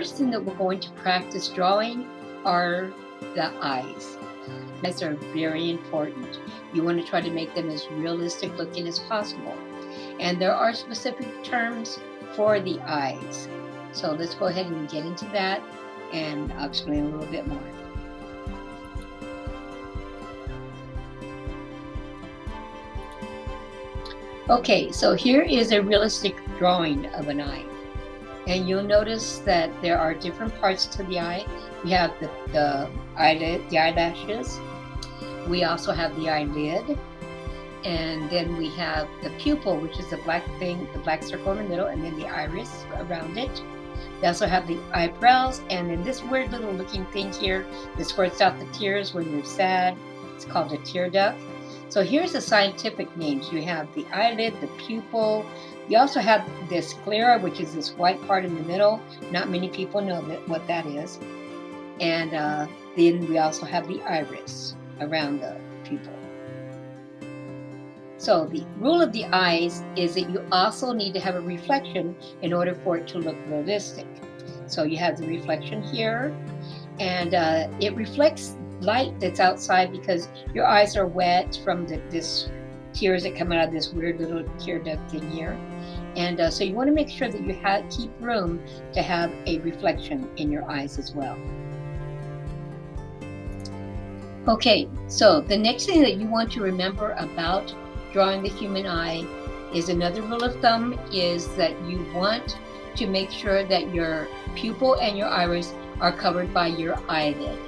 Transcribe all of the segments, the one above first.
first thing that we're going to practice drawing are the eyes. Eyes are very important. You want to try to make them as realistic looking as possible. And there are specific terms for the eyes. So let's go ahead and get into that, and I'll explain a little bit more. Okay, so here is a realistic drawing of an eye. And you'll notice that there are different parts to the eye. We have the eyelid, the eyelashes. We also have the eyelid. And then we have the pupil, which is the black thing, the black circle in the middle, and then the iris around it. We also have the eyebrows, and then this weird little looking thing here that squirts out the tears when you're sad. It's called a tear duct. So here's the scientific names. You have the eyelid, the pupil. You also have the sclera, which is this white part in the middle. Not many people know what that is. And then we also have the iris around the pupil. So the rule of the eyes is that you also need to have a reflection in order for it to look realistic. So you have the reflection here, and it reflects light that's outside because your eyes are wet from this tears that come out of this weird little tear duct in here. And so you want to make sure that you keep room to have a reflection in your eyes as well. Okay, so the next thing that you want to remember about drawing the human eye is another rule of thumb is that you want to make sure that your pupil and your iris are covered by your eyelid,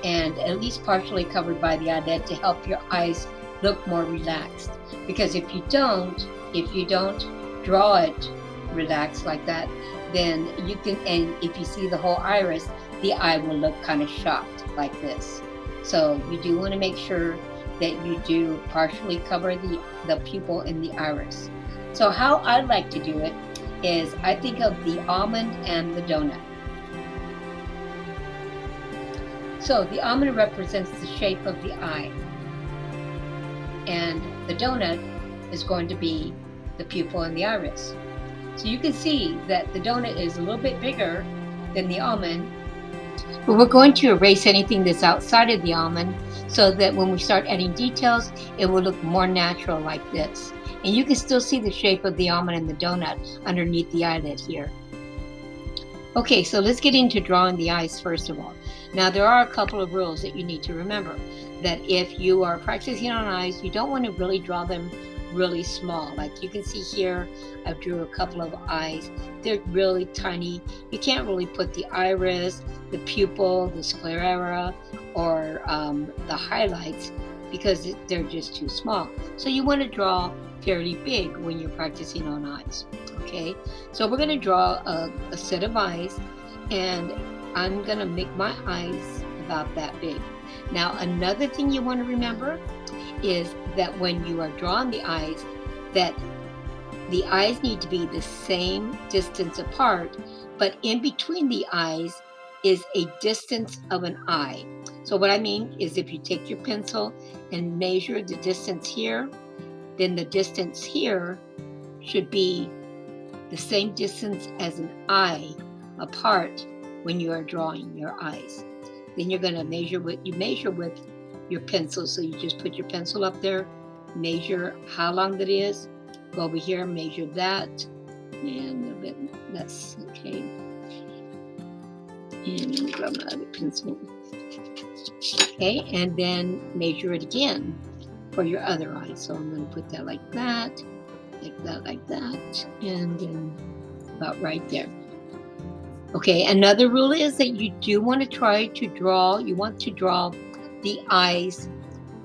and at least partially covered by the eyelid to help your eyes look more relaxed. Because if you don't draw it relaxed like that, then you can, and if you see the whole iris, the eye will look kind of shocked like this. So you do want to make sure that you do partially cover the pupil and the iris. So how I like to do it is I think of the almond and the donut. So the almond represents the shape of the eye, and the donut is going to be the pupil and the iris. So you can see that the donut is a little bit bigger than the almond, but we're going to erase anything that's outside of the almond so that when we start adding details, it will look more natural like this. And you can still see the shape of the almond and the donut underneath the eyelid here. Okay, so let's get into drawing the eyes first of all. Now there are a couple of rules that you need to remember. That if you are practicing on eyes, you don't want to really draw them really small. Like you can see here, I drew a couple of eyes. They're really tiny. You can't really put the iris, the pupil, the sclera, or the highlights because they're just too small. So you want to draw fairly big when you're practicing on eyes. Okay, so we're going to draw a set of eyes, and I'm going to make my eyes about that big. Now another thing you want to remember is that when you are drawing the eyes, that the eyes need to be the same distance apart, but in between the eyes is a distance of an eye. So what I mean is if you take your pencil and measure the distance here, then the distance here should be the same distance as an eye apart when you are drawing your eyes. Then you're going to measure with your pencil. So you just put your pencil up there, measure how long that is, go over here, measure that, and a little bit less, okay. And grab my other pencil. Okay, and then measure it again for your other eye. So I'm going to put that like that, like that, like that, and then about right there. Okay, another rule is that you do want to try to draw, you want to draw the eyes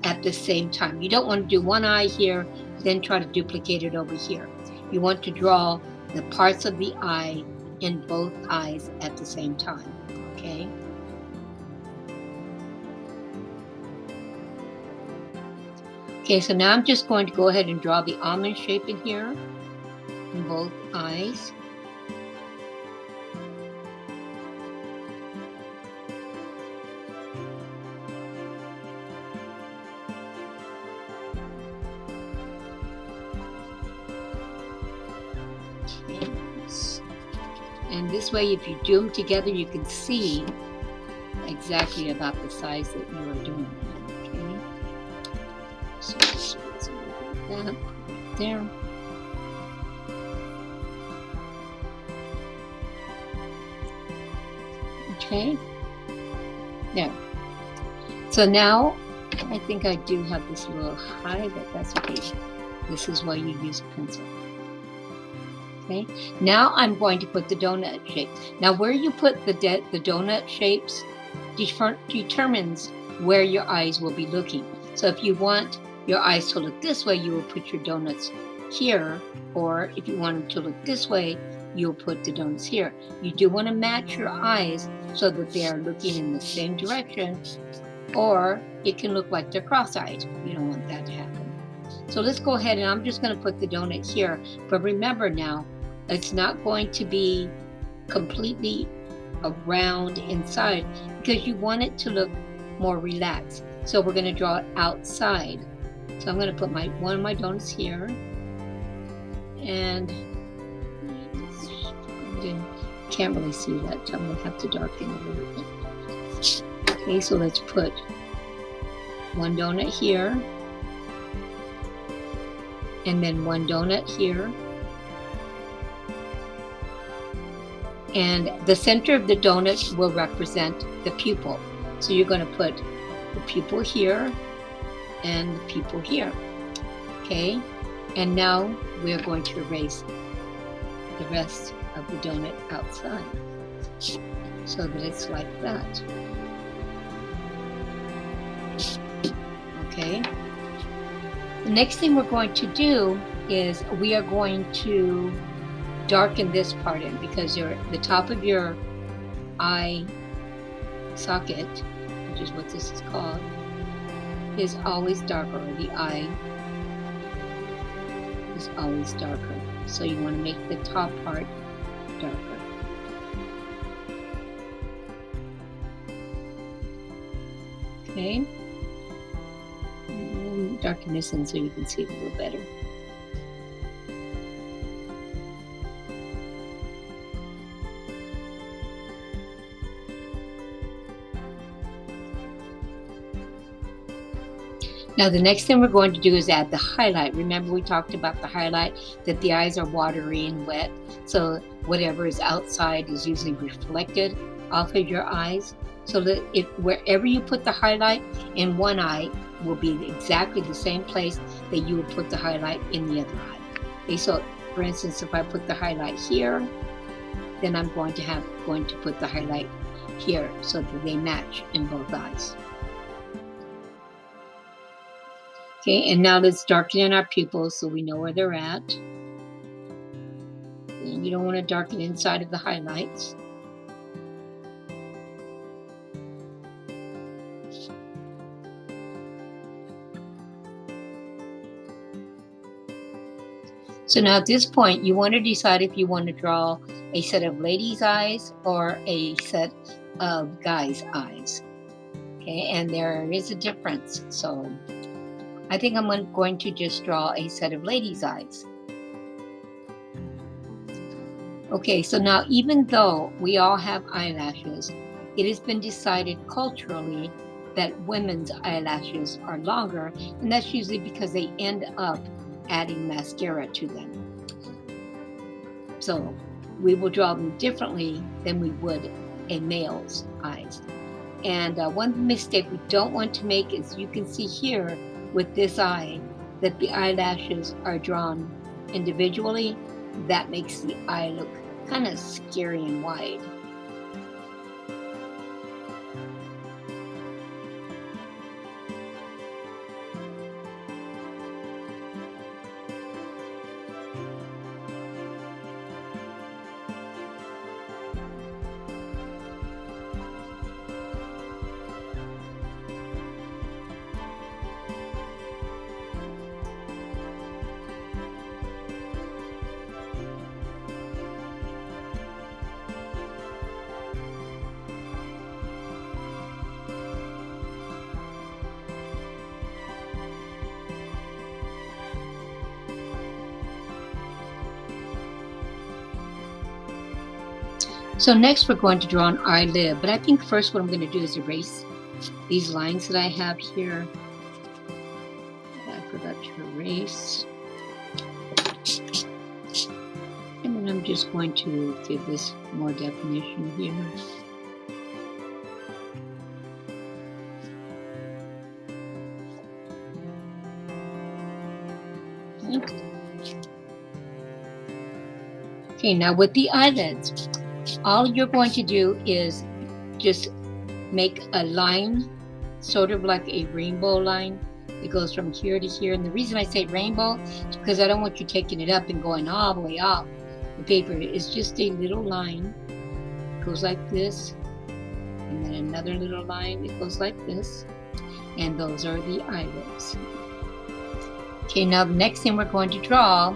at the same time. You don't want to do one eye here, then try to duplicate it over here. You want to draw the parts of the eye in both eyes at the same time, okay? Okay, so now I'm just going to go ahead and draw the almond shape in here in both eyes. And this way, if you do them together, you can see exactly about the size that you are doing. Okay. So let's do that right there. Okay. There. So now I think I do have this little high, but that's okay. This is why you use a pencil. Okay. Now I'm going to put the donut shape. Now where you put the donut shapes determines where your eyes will be looking. So if you want your eyes to look this way, you will put your donuts here, or if you want them to look this way, you'll put the donuts here. You do want to match your eyes so that they are looking in the same direction, or it can look like they're cross-eyed. You don't want that to happen. So let's go ahead, and I'm just going to put the donut here. But remember now, it's not going to be completely around inside because you want it to look more relaxed. So we're going to draw it outside. So I'm going to put one of my donuts here, and can't really see that. I'm going to have to darken it a little bit. Okay, so let's put one donut here, and then one donut here. And the center of the donut will represent the pupil. So you're going to put the pupil here and the pupil here. Okay, and now we're going to erase the rest of the donut outside so that it's like that. Okay, the next thing we're going to do is we are going to darken this part in, because the top of your eye socket, which is what this is called, is always darker. The eye is always darker. So you want to make the top part darker. Okay. And darken this in so you can see it a little better. Now the next thing we're going to do is add the highlight. Remember we talked about the highlight, that the eyes are watery and wet, so whatever is outside is usually reflected off of your eyes. So that wherever you put the highlight in one eye will be exactly the same place that you would put the highlight in the other eye. Okay, so for instance, if I put the highlight here, then I'm going to put the highlight here so that they match in both eyes. Okay, and now let's darken in our pupils so we know where they're at. And you don't want to darken inside of the highlights. So now at this point, you want to decide if you want to draw a set of ladies' eyes or a set of guys' eyes. Okay, and there is a difference. So I think I'm going to just draw a set of ladies' eyes. Okay, so now even though we all have eyelashes, it has been decided culturally that women's eyelashes are longer, and that's usually because they end up adding mascara to them. So we will draw them differently than we would a male's eyes. And one mistake we don't want to make is, you can see here with this eye that the eyelashes are drawn individually. That makes the eye look kind of scary and wide. So next we're going to draw an eyelid, but I think first what I'm going to do is erase these lines that I have here. I forgot to erase. And then I'm just going to give this more definition here. Okay, now with the eyelids, all you're going to do is just make a line, sort of like a rainbow line. It goes from here to here. And the reason I say rainbow is because I don't want you taking it up and going all the way off the paper. It's just a little line. It goes like this. And then another little line. It goes like this. And those are the eyelids. Okay, now the next thing we're going to draw,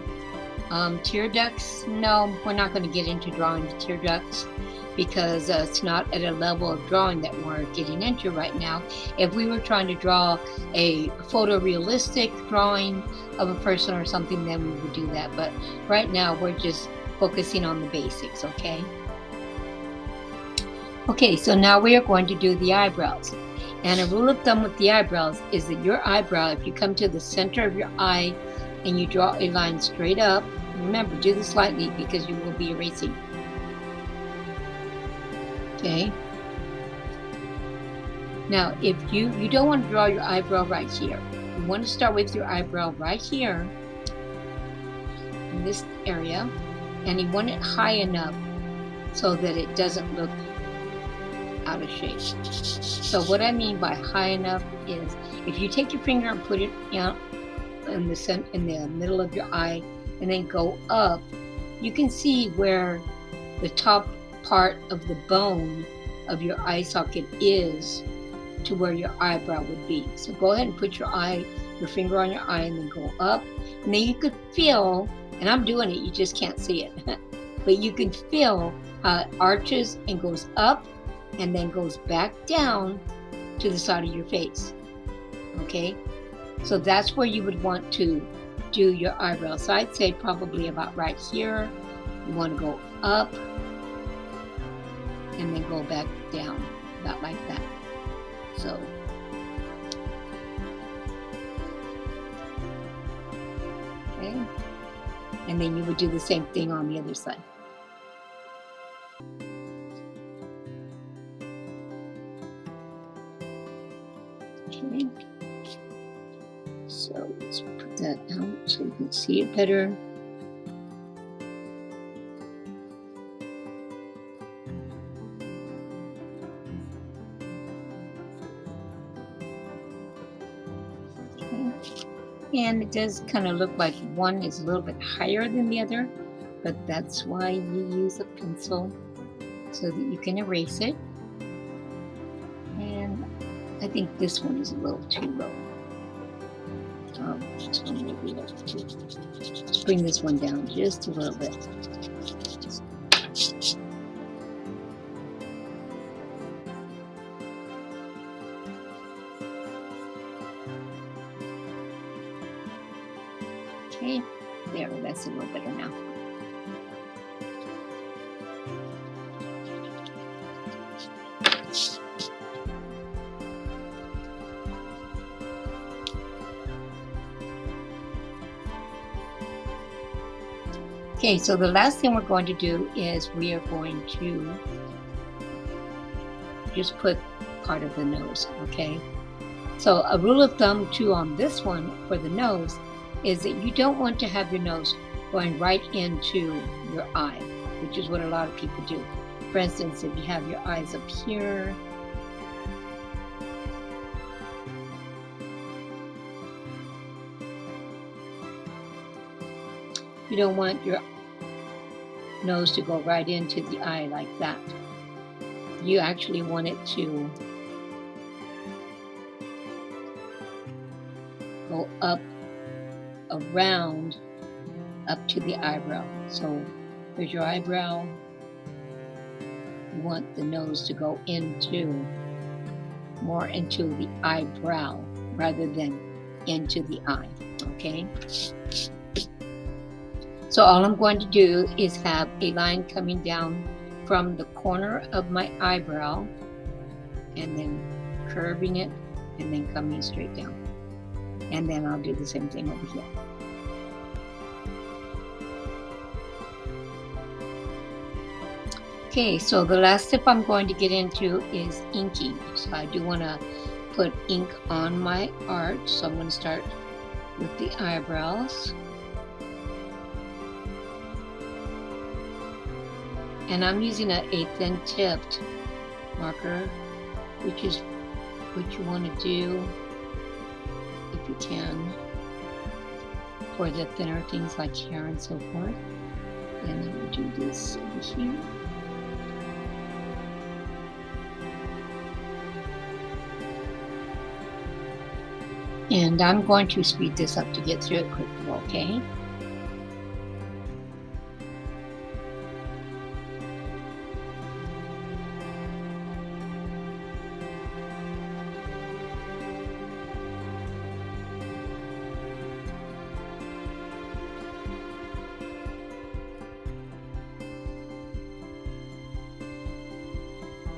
tear ducts. No, we're not going to get into drawing the tear ducts because it's not at a level of drawing that we're getting into right now. If we were trying to draw a photorealistic drawing of a person or something, then we would do that. But right now we're just focusing on the basics, okay? Okay, so now we are going to do the eyebrows. And a rule of thumb with the eyebrows is that your eyebrow, if you come to the center of your eye and you draw a line straight up, remember, do this lightly because you will be erasing. Okay. Now, if you don't want to draw your eyebrow right here. You want to start with your eyebrow right here in this area, and you want it high enough so that it doesn't look out of shape. So what I mean by high enough is if you take your finger and put it in the middle of your eye and then go up, you can see where the top part of the bone of your eye socket is to where your eyebrow would be. So go ahead and put your finger on your eye and then go up. And then you could feel, and I'm doing it, you just can't see it, but you can feel how it arches and goes up and then goes back down to the side of your face. Okay? So that's where you would want to do your eyebrows. So I'd say probably about right here. You want to go up and then go back down, about like that. So, okay. And then you would do the same thing on the other side. Okay. So let's put that out so you can see it better. And it does kind of look like one is a little bit higher than the other, but that's why you use a pencil so that you can erase it. And I think this one is a little too low. So maybe let's bring this one down just a little bit. Okay, there, that's a little better now. Okay, so the last thing we're going to do is we are going to just put part of the nose, okay? So a rule of thumb too on this one for the nose is that you don't want to have your nose going right into your eye, which is what a lot of people do. For instance, if you have your eyes up here, you don't want your nose to go right into the eye like that. You actually want it to go up around up to the eyebrow. So there's your eyebrow. You want the nose to go more into the eyebrow rather than into the eye, okay? So all I'm going to do is have a line coming down from the corner of my eyebrow and then curving it and then coming straight down. And then I'll do the same thing over here. Okay, so the last step I'm going to get into is inking. So I do want to put ink on my arch. So I'm going to start with the eyebrows. And I'm using a thin tipped marker, which is what you want to do if you can for the thinner things like hair and so forth. And then we'll do this over here. And I'm going to speed this up to get through it quickly, okay?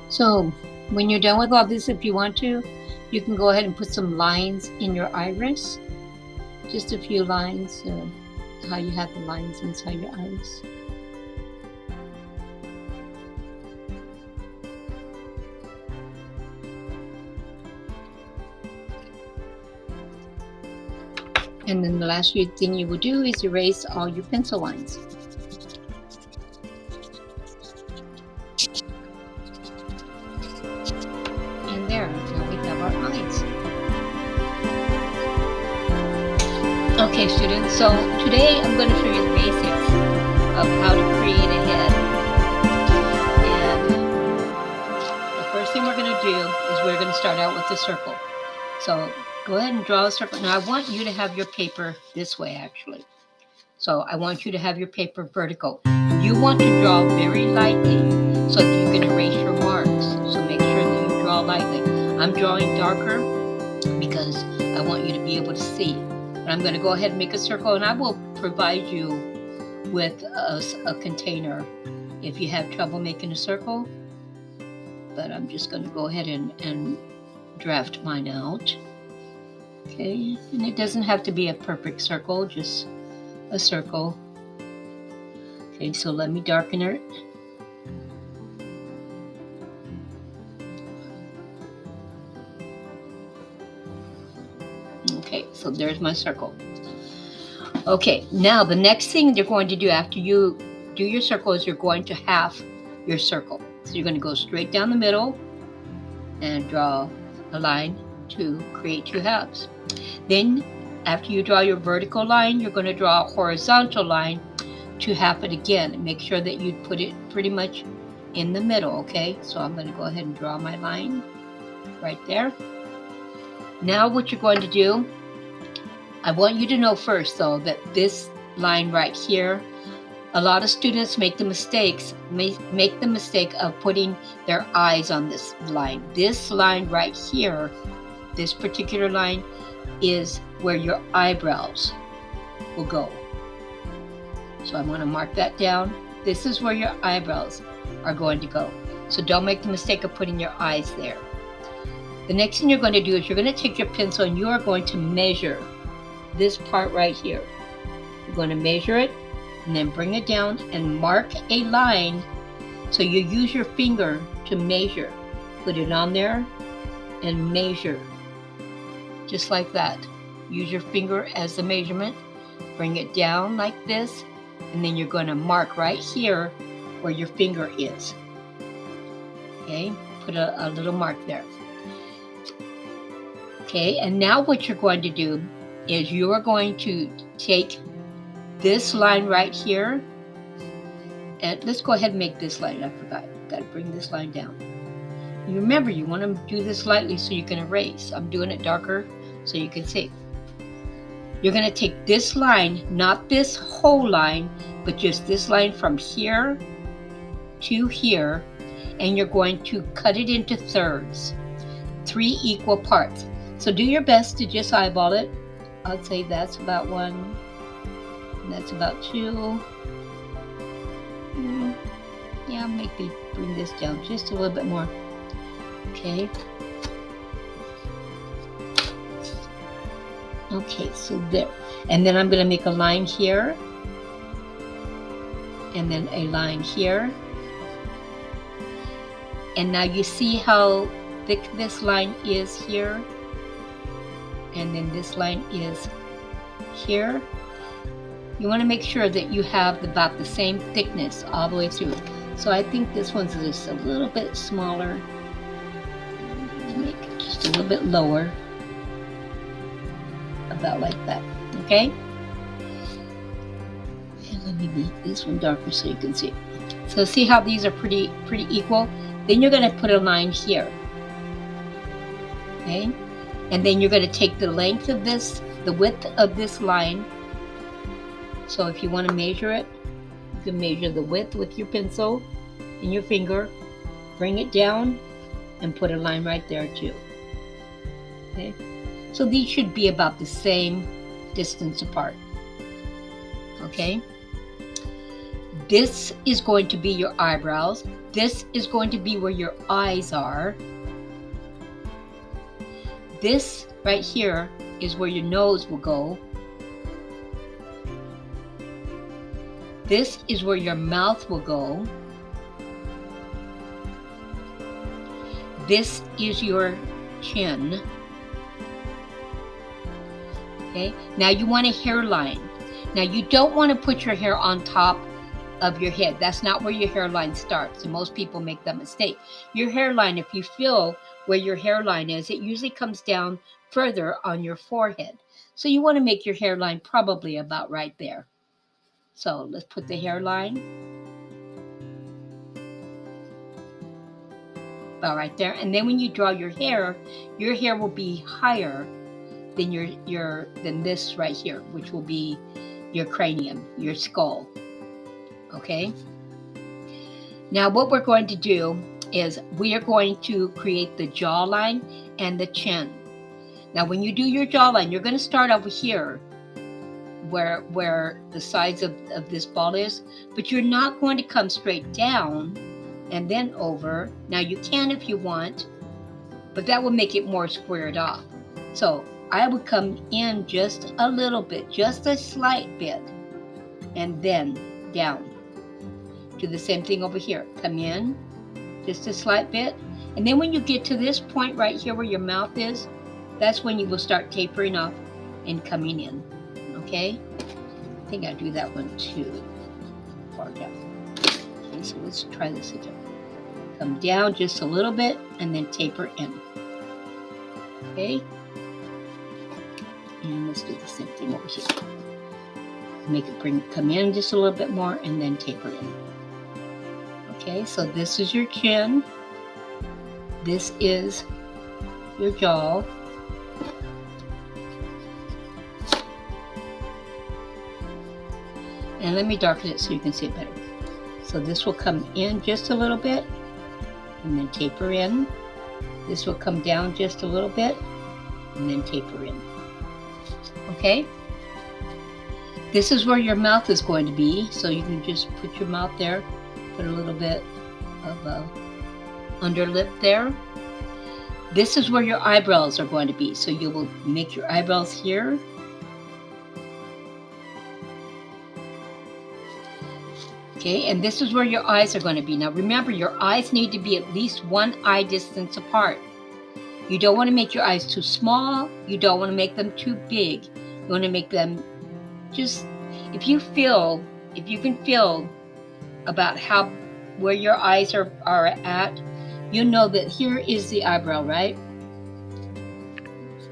So when you're done with all this, if you want to, you can go ahead and put some lines in your iris. Just a few lines, how you have the lines inside your iris. And then the last thing you will do is erase all your pencil lines. And there, now we have our lines. Okay, students, so today I'm going to show you the basics of how to create a head. And the first thing we're going to do is we're going to start out with the circle. So go ahead and draw a circle. Now I want you to have your paper this way, actually. So I want you to have your paper vertical. You want to draw very lightly so that you can erase your marks. So make sure that you draw lightly. I'm drawing darker because I want you to be able to see. But I'm going to go ahead and make a circle, and I will provide you with a container if you have trouble making a circle. But I'm just going to go ahead and draft mine out. Okay, and it doesn't have to be a perfect circle, just a circle. Okay, so let me darken it. Okay, so there's my circle. Okay, now the next thing you're going to do after you do your circle is you're going to half your circle. So you're going to go straight down the middle and draw a line to create two halves. Then after you draw your vertical line, you're going to draw a horizontal line to half it again. Make sure that you put it pretty much in the middle, okay? So I'm going to go ahead and draw my line right there. Now what you're going to do, I want you to know first though that this line right here, a lot of students make the mistake of putting their eyes on this line. This line right here, this particular line, is where your eyebrows will go. So I'm going to mark that down. This is where your eyebrows are going to go. So don't make the mistake of putting your eyes there. The next thing you're going to do is you're going to take your pencil and you are going to measure this part right here. You're going to measure it and then bring it down and mark a line. So you use your finger to measure. Put it on there and measure. Just like that. Use your finger as the measurement. Bring it down like this. And then you're going to mark right here where your finger is. Okay, put a little mark there. Okay, and now what you're going to do is you are going to take this line right here. And let's go ahead and make this line. I forgot. Got to bring this line down. And remember, you want to do this lightly so you can erase. I'm doing it darker so you can see. You're going to take this line, not this whole line, but just this line from here to here, and you're going to cut it into thirds, 3 equal parts. So do your best to just eyeball it. I'd say that's about 1, and that's about 2. Yeah, maybe bring this down just a little bit more. Okay. Okay, so there. And then I'm going to make a line here. And then a line here. And now you see how thick this line is here. And then this line is here. You want to make sure that you have about the same thickness all the way through. So I think this one's just a little bit smaller. Make it just a little bit lower. About like that. Okay? And let me make this one darker so you can see. So see how these are pretty equal? Then you're going to put a line here. Okay? And then you're going to take the length of this, the width of this line. So if you want to measure it, you can measure the width with your pencil and your finger, bring it down, and put a line right there too. Okay? So these should be about the same distance apart. Okay? This is going to be your eyebrows. This is going to be where your eyes are. This right here is where your nose will go. This is where your mouth will go. This is your chin. Okay, now you want a hairline. Now you don't want to put your hair on top of your head. That's not where your hairline starts, and most people make that mistake. Your hairline, if you feel where your hairline is, it usually comes down further on your forehead. So you want to make your hairline probably about right there. So let's put the hairline about right there. And then when you draw your hair will be higher than than this right here, which will be your cranium, your skull. Okay? Now what we're going to do is we are going to create the jawline and the chin. Now when you do your jawline, you're going to start over here where the sides of this ball is, but you're not going to come straight down and then over. Now you can if you want, but that will make it more squared off. So I would come in just a little bit, just a slight bit, and then down. Do the same thing over here. Come in just a slight bit, and then when you get to this point right here where your mouth is, that's when you will start tapering off and coming in. Okay? I think I do that one too far down. Okay, so let's try this again. Come down just a little bit and then taper in. Okay? And let's do the same thing over here. Make it come in just a little bit more and then taper in. Okay, so this is your chin. This is your jaw. And let me darken it so you can see it better. So this will come in just a little bit and then taper in. This will come down just a little bit and then taper in. Okay? This is where your mouth is going to be, so you can just put your mouth there, put a little bit of under lip there. This is where your eyebrows are going to be, so you will make your eyebrows here. Okay, and this is where your eyes are going to be. Now remember, your eyes need to be at least one eye distance apart. You don't want to make your eyes too small. You don't want to make them too big. You want to make them just, if you can feel about where your eyes are at, you know that here is the eyebrow, right?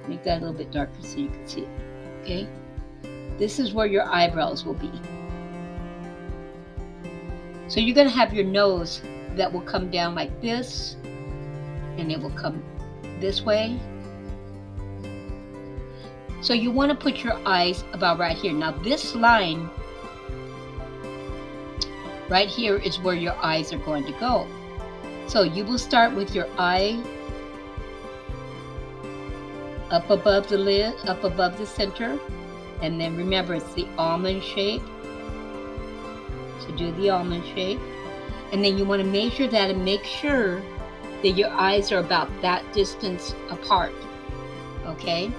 Make that a little bit darker so you can see it. Okay? This is where your eyebrows will be. So you're going to have your nose that will come down like this, and it will come this way. So you want to put your eyes about right here. Now this line right here is where your eyes are going to go. So you will start with your eye up above the lid, up above the center, and then remember it's the almond shape. So do the almond shape. And then you want to measure that and make sure that your eyes are about that distance apart. Okay?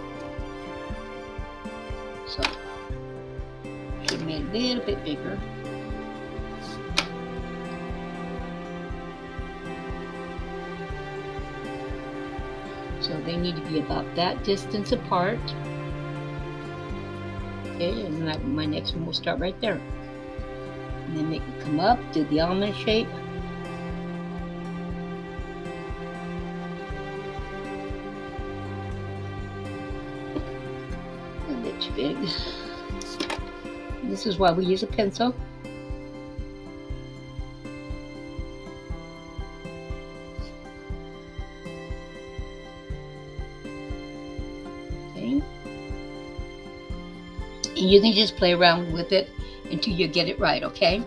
So, should have made it a little bit bigger. So they need to be about that distance apart. Okay, and then my next one will start right there. And then make it come up, do the almond shape. A bit too big. This is why we use a pencil. Okay. And you can just play around with it until you get it right, okay?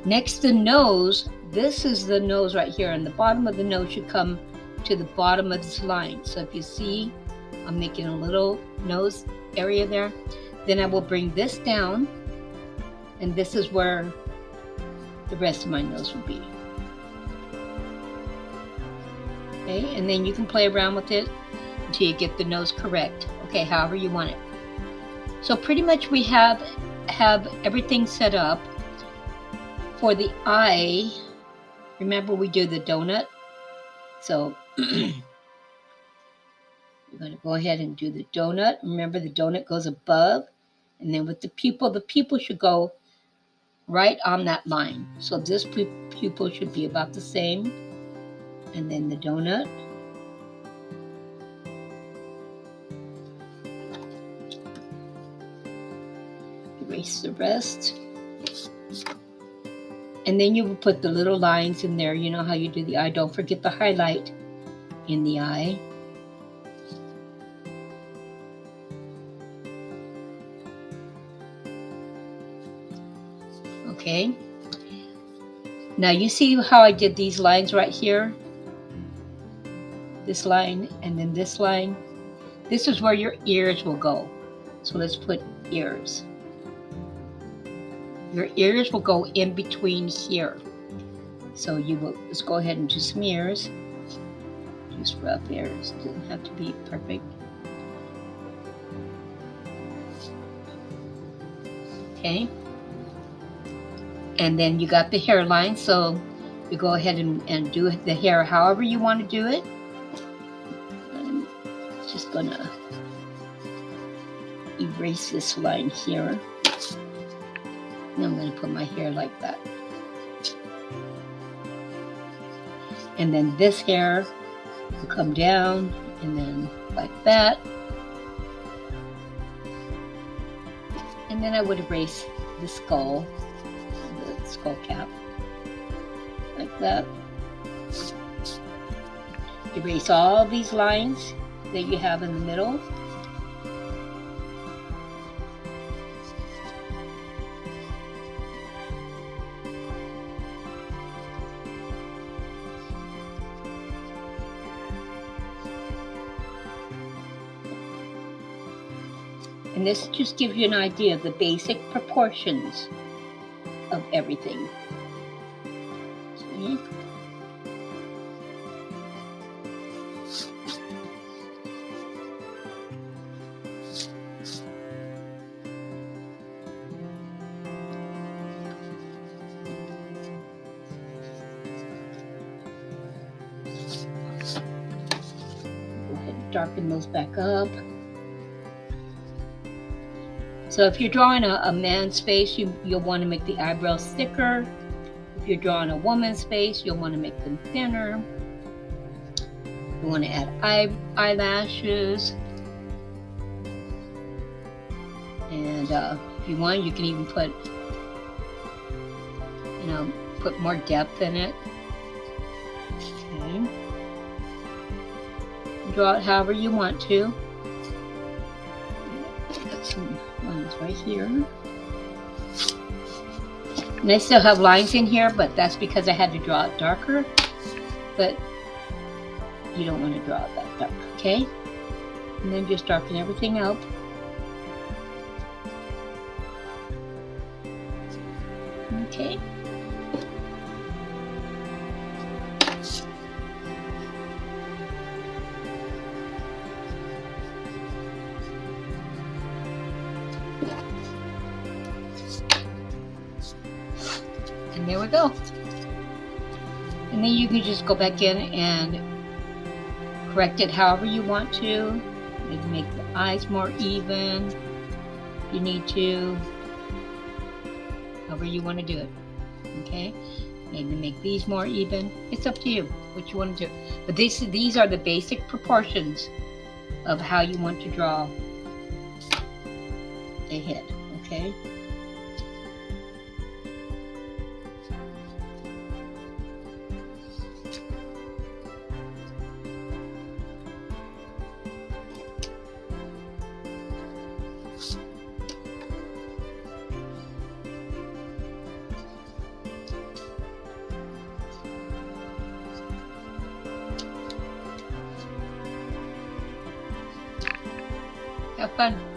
Next, the nose. This is the nose right here, and the bottom of the nose should come to the bottom of this line. So if you see, I'm making a little nose area there. Then I will bring this down, and this is where the rest of my nose will be. Okay, and then you can play around with it until you get the nose correct. Okay, however you want it. So pretty much we have everything set up. For the eye, remember we do the donut. So we're going to go ahead and do the donut. Remember the donut goes above. And then with the pupil should go right on that line. So this pupil should be about the same. And then the donut. Erase the rest. And then you will put the little lines in there. You know how you do the eye. Don't forget the highlight in the eye. Okay. Now you see how I did these lines right here? This line and then this line. This is where your ears will go. So let's put ears. Your ears will go in between here. So you will, let's go ahead and do some ears. Just rough ears, doesn't have to be perfect. Okay. And then you got the hairline, so you go ahead and do the hair however you want to do it. I'm just gonna erase this line here. And I'm going to put my hair like that. And then this hair will come down and then like that. And then I would erase the skull cap like that. Erase all these lines that you have in the middle. And this just gives you an idea of the basic proportions of everything. See? Go ahead and darken those back up. So if you're drawing a man's face, you'll want to make the eyebrows thicker. If you're drawing a woman's face, you'll want to make them thinner. You want to add eyelashes. And if you want, you can even put, put more depth in it. Okay. Draw it however you want to. Got some lines right here. And I still have lines in here, but that's because I had to draw it darker. But you don't want to draw it that dark, okay? And then just darken everything up. Okay. And there we go. And then you can just go back in and correct it however you want to. Maybe make the eyes more even if you need to. However you want to do it. Okay? Maybe make these more even. It's up to you what you want to do. But these are the basic proportions of how you want to draw a head. Okay? Have fun.